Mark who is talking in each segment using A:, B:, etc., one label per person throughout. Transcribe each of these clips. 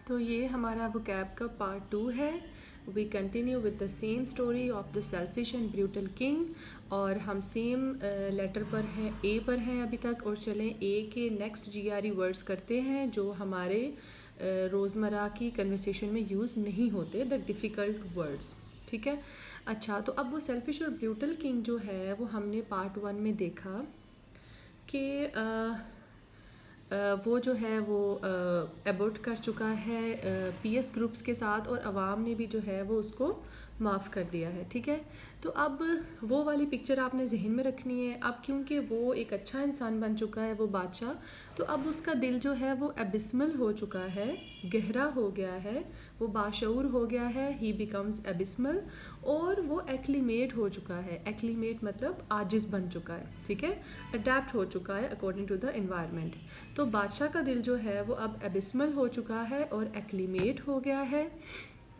A: तो ये हमारा वोकैब का पार्ट 2 है। We continue with the same story of the selfish and brutal king, और हम सेम लेटर पर हैं, ए पर हैं अभी तक। और चलें ए के नेक्स्ट GRE वर्ड्स करते हैं जो हमारे रोज़मर्रा की कन्वर्सेशन में यूज़ नहीं होते, द डिफ़िकल्ट वर्ड्स। ठीक है, अच्छा, तो अब वो सेल्फिश और ब्रूटल किंग जो है वो हमने पार्ट 1 में देखा कि वो जो है वो एबॉर्ट कर चुका है PS ग्रुप्स के साथ, और अवाम ने भी जो है वो उसको माफ़ कर दिया है। ठीक है, तो अब वो वाली पिक्चर आपने जहन में रखनी है। अब क्योंकि वो एक अच्छा इंसान बन चुका है वो बादशाह, तो अब उसका दिल जो है वो एबिस्मल हो चुका है, गहरा हो गया है, वो बाशऊर हो गया है, ही बिकम्स एबिस्मल, और वो एक्लीमेट हो चुका है। एक्लीमेट मतलब आजिज़ बन चुका है। ठीक है, अडेप्ट हो चुका है अकॉर्डिंग टू द एनवायरनमेंट। तो बादशाह का दिल जो है वो अब एबिस्मल हो चुका है और एक्लीमेट हो गया है,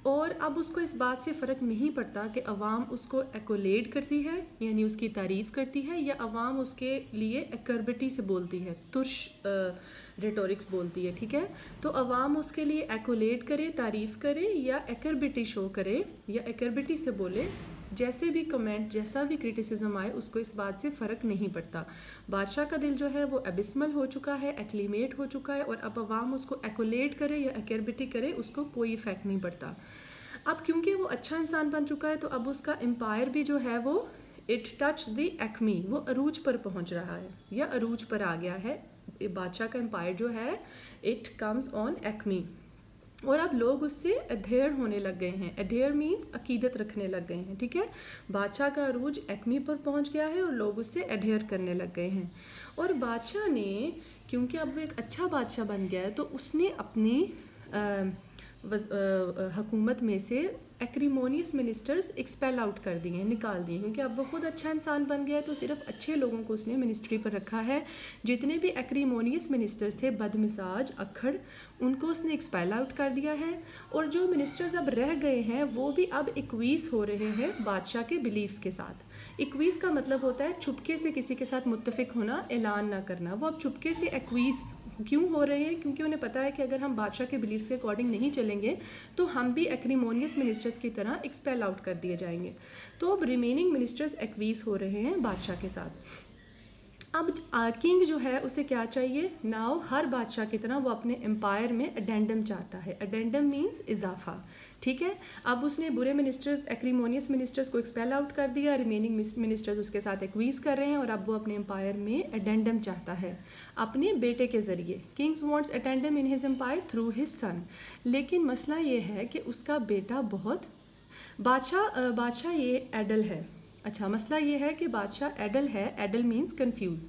A: और अब उसको इस बात से फ़र्क नहीं पड़ता कि अवाम उसको एक्कोलेड करती है यानी उसकी तारीफ़ करती है, या अवाम उसके लिए एकर्बिटी से बोलती है, तुर्श रेटोरिक्स बोलती है। ठीक है, तो अवाम उसके लिए एक्कोलेड करे, तारीफ़ करे, या एकर्बिटी शो करे, या एकर्बिटी से बोले, जैसे भी कमेंट, जैसा भी क्रिटिसिज्म आए, उसको इस बात से फ़र्क नहीं पड़ता। बादशाह का दिल जो है वो एबिस्मल हो चुका है, एक्लीमेट हो चुका है, और अब अवाम उसको एक्कोलेट करे या एकर्बिटी करे, उसको कोई इफ़ेक्ट नहीं पड़ता। अब क्योंकि वो अच्छा इंसान बन चुका है, तो अब उसका एम्पायर भी जो है वो इट टच द एक्मी, वो अरूज पर पहुंच रहा है या अरूज पर आ गया है। बादशाह का एम्पायर जो है इट कम्स ऑन एक्मी, और अब लोग उससे अधेयर होने लग गए हैं। अधेयर मीन्स अकीदत रखने लग गए हैं। ठीक है, बादशाह का अरूज एक्मी पर पहुंच गया है और लोग उससे अधेयर करने लग गए हैं। और बादशाह ने, क्योंकि अब वो एक अच्छा बादशाह बन गया है, तो उसने अपनी हुकूमत में से एक्रीमोनियस मिनिस्टर्स एक्सपेल आउट कर दिए, निकाल दिए, क्योंकि अब वो खुद अच्छा इंसान बन गया है, तो सिर्फ अच्छे लोगों को उसने मिनिस्ट्री पर रखा है। जितने भी एक्रीमोनियस मिनिस्टर्स थे, बदमिजाज, अक्खड़, उनको उसने एक्सपेल आउट कर दिया है। और जो मिनिस्टर्स अब रह गए हैं वो भी अब इक्वीस हो रहे हैं बादशाह के बिलीव्स के साथ। इक्वीस का मतलब होता है चुपके से किसी के साथ मुत्तफिक होना, ऐलान ना करना। वो अब चुपके से इक्वीस क्यों हो रहे हैं? क्योंकि उन्हें पता है कि अगर हम बादशाह के बिलीव्स के अकॉर्डिंग नहीं चलेंगे तो हम भी एक्रीमोनियस मिनिस्टर्स की तरह एक्सपेल आउट कर दिए जाएंगे। तो अब रिमेनिंग मिनिस्टर्स एक्वीस हो रहे हैं बादशाह के साथ। अब किंग जो है उसे क्या चाहिए? नाउ हर बादशाह की तरह वो अपने एम्पायर में अडेंडम चाहता है। अडेंडम मीन्स इजाफा। ठीक है, अब उसने बुरे मिनिस्टर्स, एक्रीमोनियस मिनिस्टर्स को एक्सपेल आउट कर दिया, रिमेनिंग मिनिस्टर्स उसके साथ एक्वीज कर रहे हैं, और अब वो अपने एम्पायर में अडेंडम चाहता है अपने बेटे के ज़रिए। Kings wants addendum in his empire through his son. लेकिन मसला ये है कि उसका बेटा बहुत बादशाह ये एडल है। अच्छा, मसला ये है कि बादशाह एडल है। एडल मीन्स कंफ्यूज।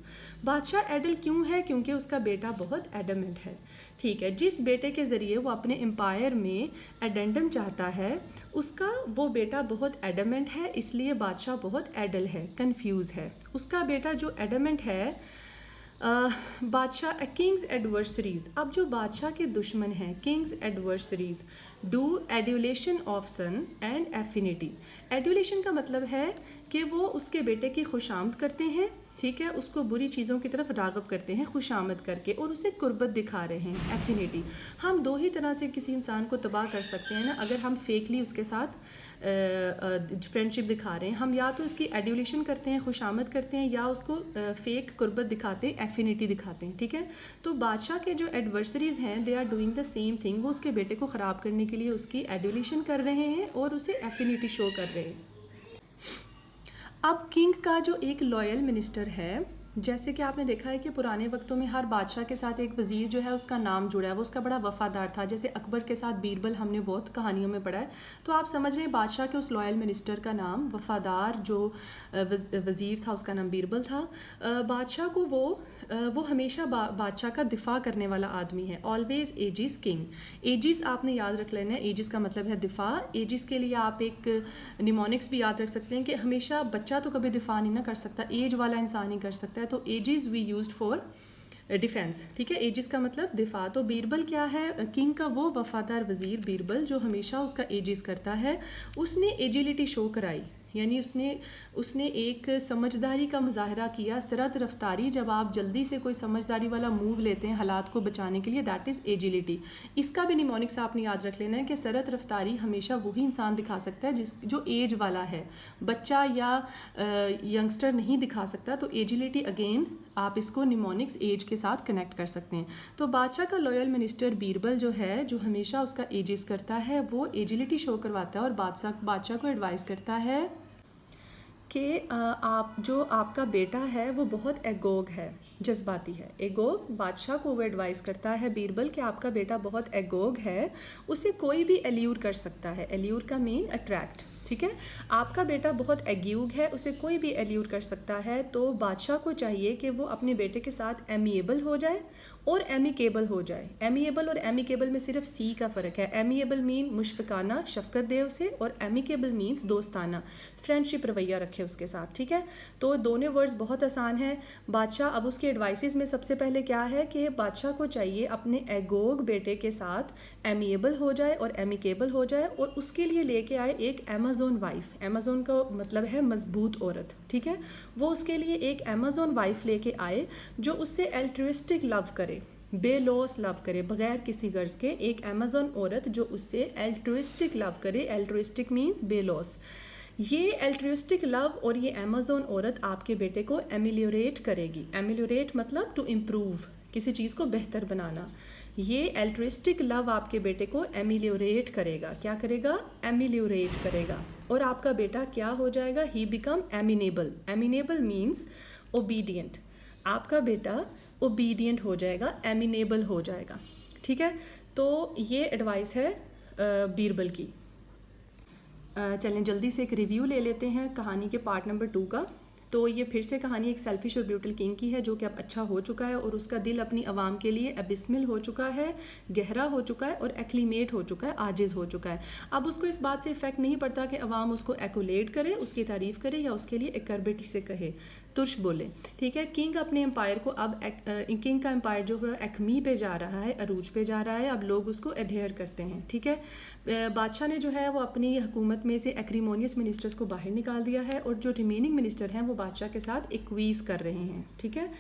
A: बादशाह एडल क्यों है? क्योंकि उसका बेटा बहुत एडमेंट है। ठीक है, जिस बेटे के ज़रिए वो अपने एम्पायर में एडेंडम चाहता है उसका वो बेटा बहुत एडमेंट है, इसलिए बादशाह बहुत एडल है, कंफ्यूज है। उसका बेटा जो एडमेंट है, बादशाह किंग्स एडवर्सरीज। अब जो बादशाह के दुश्मन हैं, kings adversaries do adulation of son and affinity. Adulation का मतलब है कि वो उसके बेटे की खुशामद करते हैं। ठीक है, उसको बुरी चीज़ों की तरफ राग़ब करते हैं खुशामद करके, और उसे कुर्बत दिखा रहे हैं, एफिनिटी। हम दो ही तरह से किसी इंसान को तबाह कर सकते हैं ना, अगर हम फेकली उसके साथ फ्रेंडशिप दिखा रहे हैं। हम या तो इसकी एड्यूलेशन करते हैं, खुशामद करते हैं, या उसको फेक कुर्बत दिखाते हैं, एफिनिटी दिखाते हैं। ठीक है, तो बादशाह के जो एडवर्सरीज़ हैं they are doing the same thing. वो उसके बेटे को ख़राब करने के लिए उसकी एड्यूलेशन कर रहे हैं और उसे एफिनिटी शो कर रहे हैं। अब किंग का जो एक लॉयल मिनिस्टर है, जैसे कि आपने देखा है कि पुराने वक्तों में हर बादशाह के साथ एक वज़ीर जो है उसका नाम जुड़ा है, वो उसका बड़ा वफ़ादार था। जैसे अकबर के साथ बीरबल हमने बहुत कहानियों में पढ़ा है। तो आप समझ रहे हैं बादशाह के उस लॉयल मिनिस्टर का नाम, वफ़ादार जो वज़ीर था उसका नाम बीरबल था। बादशाह को वो हमेशा बादशाह का दिफा करने वाला आदमी है। Always edges king. एजिस आपने याद रख लेना है, एजिस का मतलब है दिफा। एजिस के लिए आप एक निमोनिक्स भी याद रख सकते हैं कि हमेशा बच्चा तो कभी दिफा नहीं ना कर सकता, एज वाला इंसान ही कर सकता है। तो aegis we used for defence. ठीक है, एजिस का मतलब दिफा। तो बीरबल क्या है? किंग का वो वफादार वज़ीर बीरबल जो हमेशा उसका एजिस करता है। उसने एजिलिटी शो कराई, यानी उसने एक समझदारी का मुजाहरा किया, सरत रफ्तारी। जब आप जल्दी से कोई समझदारी वाला मूव लेते हैं हालात को बचाने के लिए, दैट इज़ एजिलिटी। इसका भी निमोनिक्स आपने याद रख लेना है कि सरत रफ्तारी हमेशा वही इंसान दिखा सकता है जो एज वाला है, बच्चा या यंगस्टर नहीं दिखा सकता। तो एजिलिटी अगेन आप इसको निमोनिक्स एज के साथ कनेक्ट कर सकते हैं। तो बादशाह का लॉयल मिनिस्टर बीरबल जो है, जो हमेशा उसका एजिस करता है, वो एजिलिटी शो करवाता है और बादशाह को एडवाइस करता है कि आपका बेटा है वो बहुत एगोग है, जज्बाती है। एगोग, बादशाह को वो एडवाइस करता है बीरबल कि आपका बेटा बहुत एगोग है, उसे कोई भी एल्यूर कर सकता है। एल्यूर का मीन अट्रैक्ट, ठीक है। आपका बेटा बहुत एग्यूग है, उसे कोई भी एल्यूर कर सकता है। तो बादशाह को चाहिए कि वो अपने बेटे के साथ एमिएबल हो जाए और एमिकेबल हो जाए। एमिएबल और एमिकेबल में सिर्फ सी का फ़र्क है। एमिएबल मीन मुशफ़िकाना, शफ़क़त दे उसे, और एमिकेबल मीन्स दोस्ताना, फ्रेंडशिप रवैया रखे उसके साथ, ठीक है। तो दोनों वर्ड्स बहुत आसान हैं। बादशाह, अब उसके एडवाइसेस में सबसे पहले क्या है कि बादशाह को चाहिए अपने एगोग बेटे के साथ एमिएबल हो जाए और एमिकेबल हो जाए, और उसके लिए लेके आए एक अमेज़ोन वाइफ। अमेज़ोन का मतलब है मजबूत औरत, ठीक है। वो उसके लिए एक अमेज़ोन वाइफ लेके आए जो उससे एल्ट्रुइस्टिक लव करे, बेलॉस लव करे, बगैर किसी गर्ज के। एक अमेज़ोन औरत जो उससे एल्ट्रुइस्टिक लव करे। एल्ट्रुइस्टिक मीन्स बेलॉस। ये एल्ट्रुइस्टिक लव और ये अमेज़ोन औरत आपके बेटे को एमिलियोरेट करेगी। एमिलियोरेट मतलब टू इम्प्रूव, किसी चीज़ को बेहतर बनाना। ये एल्ट्रुइस्टिक लव आपके बेटे को एमिलियोरेट करेगा। क्या करेगा? एमिलियोरेट करेगा। और आपका बेटा क्या हो जाएगा? He become amenable. Amenable means obedient. आपका बेटा ओबीडियंट हो जाएगा, एमिनेबल हो जाएगा, ठीक है। तो ये एडवाइस है बीरबल की। चलें जल्दी से एक रिव्यू ले लेते हैं कहानी के पार्ट नंबर 2 का। तो ये फिर से कहानी एक सेल्फिश और ब्रूटल किंग की है जो कि अब अच्छा हो चुका है और उसका दिल अपनी आवाम के लिए एबिस्मिल हो चुका है, गहरा हो चुका है और एक्लीमेट हो चुका है, आजिज़ हो चुका है। अब उसको इस बात से इफेक्ट नहीं पड़ता कि अवाम उसको एक्ोलेट करे, उसकी तारीफ़ करे या उसके लिए एक करबेटी से कहे, तुर्श बोले, ठीक है। किंग अपने एम्पायर को अब किंग का एम्पायर जो है एक्मी पे जा रहा है, अरूज पे जा रहा है। अब लोग उसको एडहेयर करते हैं, ठीक है। बादशाह ने जो है वो अपनी हुकूमत में से एक्रीमोनियस मिनिस्टर्स को बाहर निकाल दिया है और जो रिमेनिंग मिनिस्टर हैं वो बादशाह के साथ इक्वीज़ कर रहे हैं, ठीक है।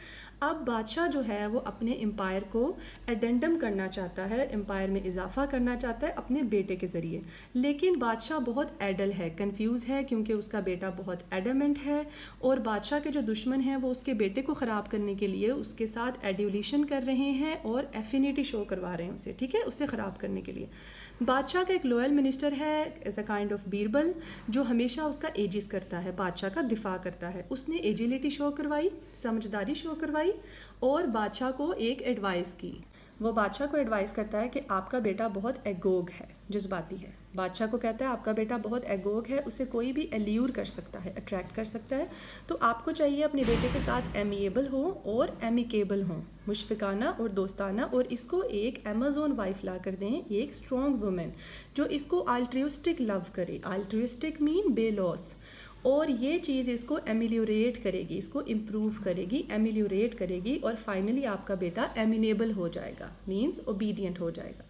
A: अब बादशाह जो है वो अपने एम्पायर को एडेंडम करना चाहता है, एम्पायर में इजाफा करना चाहता है अपने बेटे के ज़रिए। लेकिन बादशाह बहुत एडल है, कंफ्यूज है, क्योंकि उसका बेटा बहुत एडमेंट है और बादशाह के जो दुश्मन हैं वो उसके बेटे को ख़राब करने के लिए उसके साथ एड्यूलेशन कर रहे हैं और एफिनिटी शो करवा रहे हैं उसे, ठीक है, उसे ख़राब करने के लिए। बादशाह का एक लॉयल मिनिस्टर है as a kind of Birbal, जो हमेशा उसका एजिस करता है, बादशाह का दिफा करता है। उसने एजिलिटी शो करवाई, समझदारी शो करवाई और बादशाह को एक एडवाइस की। वो बादशाह को एडवाइस करता है कि आपका बेटा बहुत एगोग है, जज्बाती है। बादशाह को कहता है आपका बेटा बहुत एगोग है, उसे कोई भी एल्यूर कर सकता है, अट्रैक्ट कर सकता है। तो आपको चाहिए अपने बेटे के साथ एमिएबल हो और एमिकेबल हो, मुशफ़िकाना और दोस्ताना, और इसको एक अमेज़ोन वाइफ ला कर दें, एक स्ट्रॉन्ग वुमेन जो इसको अल्ट्रुइस्टिक लव करे। अल्ट्रुइस्टिक मीन बेलॉस, और ये चीज़ इसको एमिलियोरेट करेगी, इसको इम्प्रूव करेगी, एमिलियोरेट करेगी, और फाइनली आपका बेटा एमिनेबल हो जाएगा, मीन्स ओबीडियंट हो जाएगा।